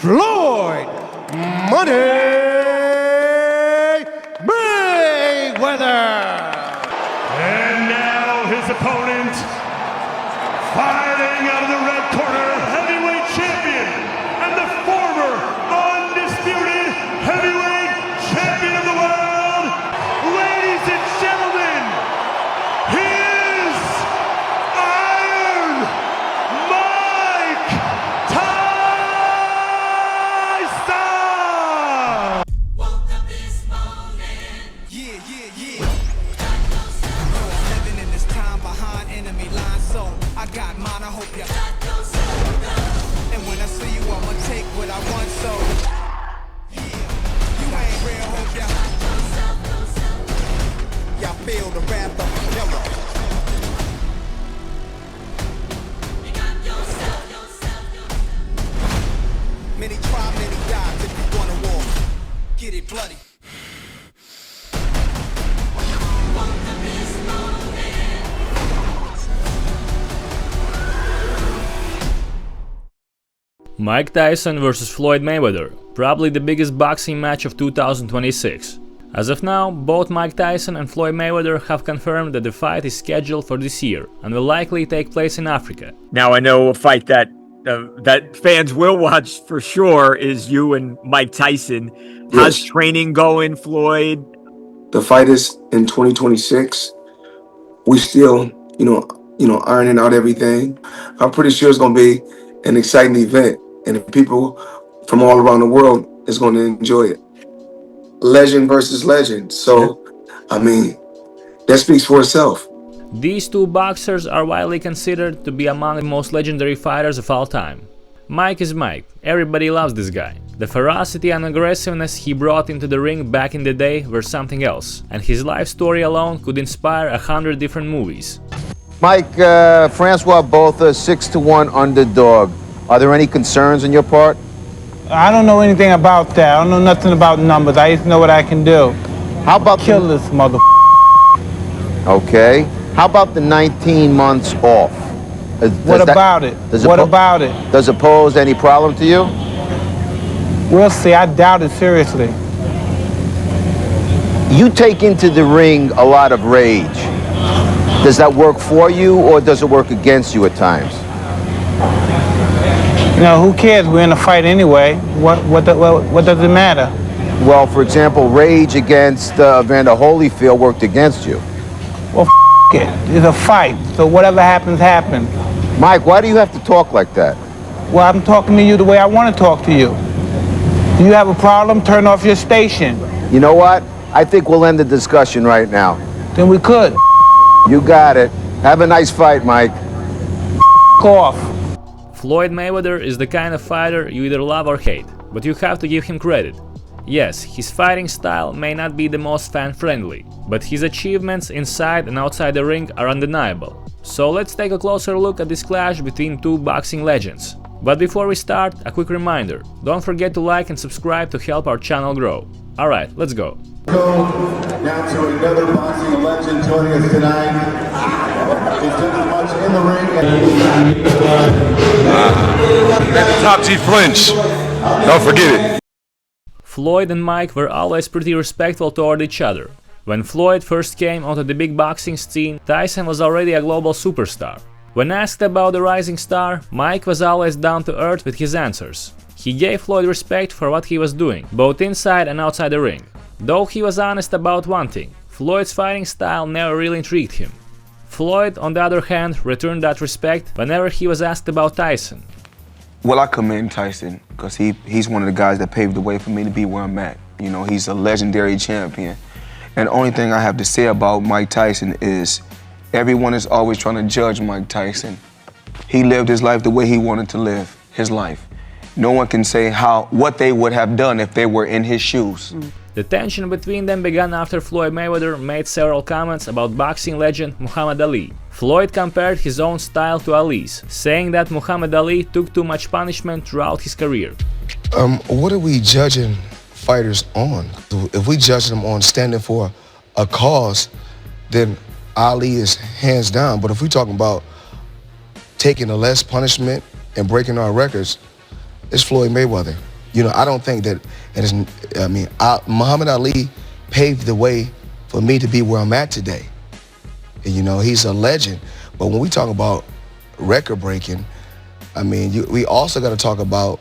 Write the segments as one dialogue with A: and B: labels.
A: Floyd Mayweather.
B: And now his opponent, fighting out of the red corner, heavyweight champion and the former undisputed heavyweight champion of the world. Ladies and gentlemen, he is Iron Mike Tyson!
C: Woke up this morning. Yeah. Living in this time behind enemy lines, so I got mine. I hope you got yourself. And when I see you, I'ma take what I want. So yeah, you ain't real. Hope ya. Y'all feel the wrath of the killer. Many try, many die. If you wanna war, get it bloody.
D: Mike Tyson vs Floyd Mayweather, probably the biggest boxing match of 2026. As of now, both Mike Tyson and Floyd Mayweather have confirmed that the fight is scheduled for this year and will likely take place in Africa.
E: Now I know a fight that fans will watch for sure is you and Mike Tyson. How's
F: Yes.
E: training going, Floyd?
F: The fight is in 2026. We still, ironing out everything. I'm pretty sure it's going to be an exciting event, and people from all around the world is going to enjoy it. Legend versus legend. So, that speaks for itself.
D: These two boxers are widely considered to be among the most legendary fighters of all time. Mike is Mike, everybody loves this guy. The ferocity and aggressiveness he brought into the ring back in the day were something else, and his life story alone could inspire 100 different movies.
G: Mike, Francois Botha, 6-1 underdog. Are there any concerns on your part?
H: I don't know anything about that. I don't know nothing about numbers. I just know what I can do.
G: How about
H: Kill this mother.
G: Okay. How about the 19 months off?
H: What about it? What about it?
G: Does it pose any problem to you?
H: We'll see. I doubt it seriously.
G: You take into the ring a lot of rage. Does that work for you or does it work against you at times?
H: Who cares? We're in a fight anyway. What does it matter?
G: Well, for example, rage against Evander Holyfield worked against you.
H: Well, it. It's a fight. So whatever happens, happens.
G: Mike, why do you have to talk like that?
H: Well, I'm talking to you the way I want to talk to you. Do you have a problem? Turn off your station.
G: You know what? I think we'll end the discussion right now.
H: Then we could.
G: You got it. Have a nice fight, Mike.
H: Off.
D: Floyd Mayweather is the kind of fighter you either love or hate, but you have to give him credit. Yes, his fighting style may not be the most fan-friendly, but his achievements inside and outside the ring are undeniable. So let's take a closer look at this clash between two boxing legends. But before we start, a quick reminder, don't forget to like and subscribe to help our channel grow. Alright, let's go.
I: Now to another boxing legend joining us tonight. He's done as much in the ring
J: Let the top G flinch. Don't forget it.
D: Floyd and Mike were always pretty respectful toward each other. When Floyd first came onto the big boxing scene, Tyson was already a global superstar. When asked about the rising star, Mike was always down to earth with his answers. He gave Floyd respect for what he was doing, both inside and outside the ring. Though he was honest about one thing, Floyd's fighting style never really intrigued him. Floyd, on the other hand, returned that respect whenever he was asked about Tyson.
K: Well, I commend Tyson because he's one of the guys that paved the way for me to be where I'm at. He's a legendary champion. And the only thing I have to say about Mike Tyson is everyone is always trying to judge Mike Tyson. He lived his life the way he wanted to live his life. No one can say what they would have done if they were in his shoes.
D: The tension between them began after Floyd Mayweather made several comments about boxing legend Muhammad Ali. Floyd compared his own style to Ali's, saying that Muhammad Ali took too much punishment throughout his career.
L: What are we judging fighters on? If we judge them on standing for a cause, then Ali is hands down. But if we're talking about taking a less punishment and breaking our records, it's Floyd Mayweather. You know, I don't think that it is. I mean, Muhammad Ali paved the way for me to be where I'm at today. And, you know, he's a legend. But when we talk about record breaking, I mean, we also got to talk about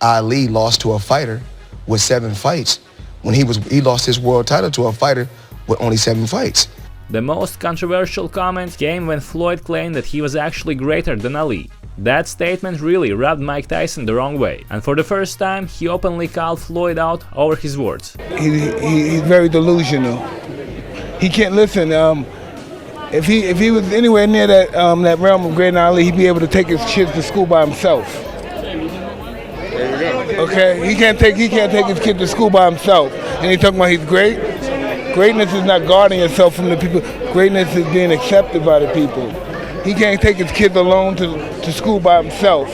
L: Ali lost to a fighter with 7 fights when he lost his world title to a fighter with only 7 fights.
D: The most controversial comment came when Floyd claimed that he was actually greater than Ali. That statement really rubbed Mike Tyson the wrong way, and for the first time he openly called Floyd out over his words.
H: He's very delusional. He can't listen. If he was anywhere near that realm of great Ali, he'd be able to take his kids to school by himself. Okay, he can't take his kid to school by himself, and he's talking about he's great. Greatness is not guarding yourself from the people. Greatness is being accepted by the people. He can't take his kids alone to school by himself.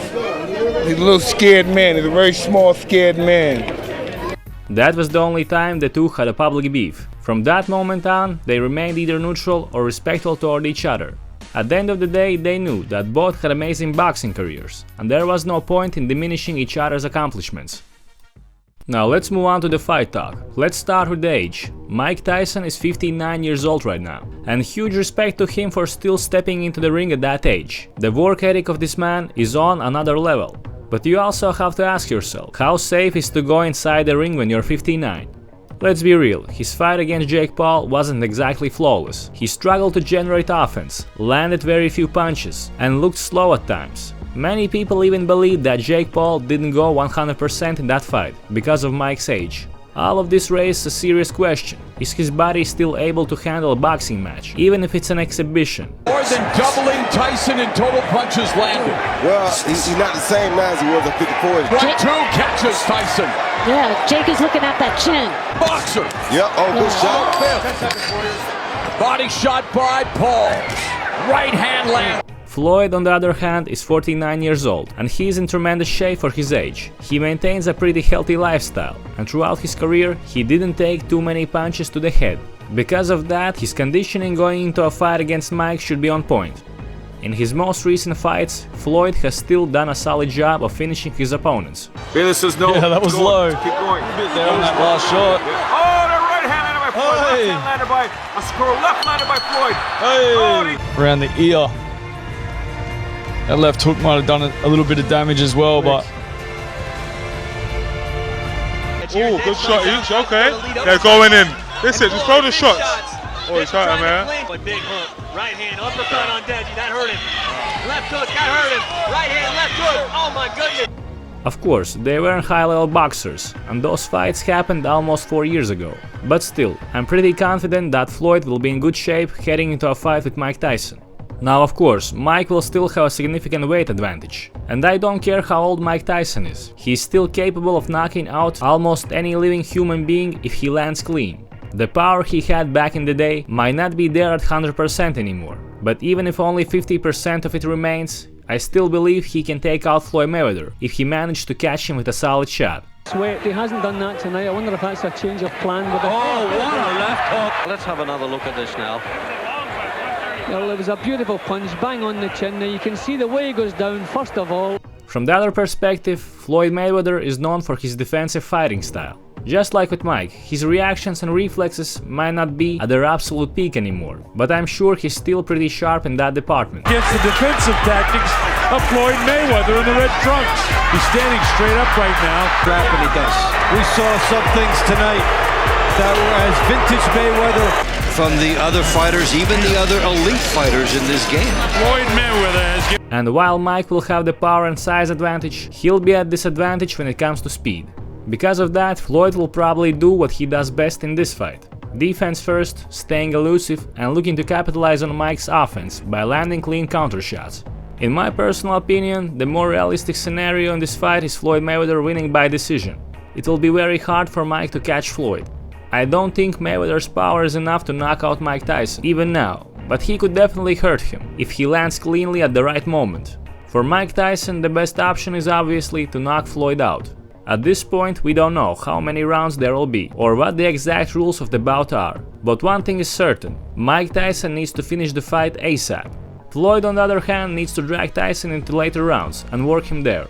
H: He's a little scared man. He's a very small, scared man.
D: That was the only time the two had a public beef. From that moment on, they remained either neutral or respectful toward each other. At the end of the day, they knew that both had amazing boxing careers, and there was no point in diminishing each other's accomplishments. Now let's move on to the fight talk. Let's start with age. Mike Tyson is 59 years old right now, and huge respect to him for still stepping into the ring at that age. The work ethic of this man is on another level. But you also have to ask yourself, how safe is to go inside the ring when you're 59? Let's be real, his fight against Jake Paul wasn't exactly flawless. He struggled to generate offense, landed very few punches, and looked slow at times. Many people even believe that Jake Paul didn't go 100% in that fight, because of Mike's age. All of this raises a serious question. Is his body still able to handle a boxing match, even if it's an exhibition?
J: More than doubling Tyson in total punches landed.
M: Well, he's not the same now as he was at 54.
J: Right, 2 catches Tyson.
N: Yeah, Jake is looking at that chin.
J: Boxer.
M: Yep, good shot.
J: Body shot by Paul. Right hand land.
D: Floyd, on the other hand, is 49 years old, and he is in tremendous shape for his age. He maintains a pretty healthy lifestyle, and throughout his career, he didn't take too many punches to the head. Because of that, his conditioning going into a fight against Mike should be on point. In his most recent fights, Floyd has still done a solid job of finishing his opponents.
E: Bayless says no.
O: Yeah, that was low.
E: Keep going.
O: There on that last shot.
E: Oh, the right hand landed by Floyd.
O: Hey.
E: Left hand landed by a screw. Left landed by Floyd.
O: Hey. Around the ear. That left hook might have done a little bit of damage as well, but...
B: Oh, good shot each, okay. They're going in. Listen, just throw the shots. Oh, he's hurting, man.
P: Big hook, right hand, uppercut on Deji, that hurt him. Left hook, that hurt him. Right hand, left hook, oh my goodness.
D: Of course, they weren't high-level boxers, and those fights happened almost 4 years ago. But still, I'm pretty confident that Floyd will be in good shape heading into a fight with Mike Tyson. Now, of course, Mike will still have a significant weight advantage. And I don't care how old Mike Tyson is, he's still capable of knocking out almost any living human being if he lands clean. The power he had back in the day might not be there at 100% anymore, but even if only 50% of it remains, I still believe he can take out Floyd Mayweather if he managed to catch him with a solid shot.
N: Sweat, he hasn't done that tonight. I wonder if that's a change of plan with it.
P: Oh, what a left hook. Let's have another look at this now.
N: Well, it was a beautiful punch, bang on the chin. Now you can see the way he goes down, first of all.
D: From the other perspective, Floyd Mayweather is known for his defensive fighting style. Just like with Mike, his reactions and reflexes might not be at their absolute peak anymore, but I'm sure he's still pretty sharp in that department.
B: Against the defensive tactics of Floyd Mayweather in the red trunks. He's standing straight up right now.
Q: Rapid he does. We saw some things tonight that were as vintage Mayweather from the other fighters, even the other elite fighters in this game.
B: Floyd Mayweather has
D: And while Mike will have the power and size advantage, he'll be at disadvantage when it comes to speed. Because of that, Floyd will probably do what he does best in this fight. Defense first, staying elusive, and looking to capitalize on Mike's offense by landing clean counter shots. In my personal opinion, the more realistic scenario in this fight is Floyd Mayweather winning by decision. It will be very hard for Mike to catch Floyd. I don't think Mayweather's power is enough to knock out Mike Tyson, even now, but he could definitely hurt him, if he lands cleanly at the right moment. For Mike Tyson, the best option is obviously to knock Floyd out. At this point, we don't know how many rounds there will be, or what the exact rules of the bout are. But one thing is certain, Mike Tyson needs to finish the fight ASAP. Floyd, on the other hand, needs to drag Tyson into later rounds and work him there.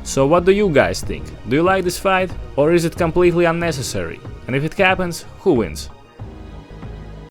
D: So what do you guys think? Do you like this fight, or is it completely unnecessary? And if it happens, who wins?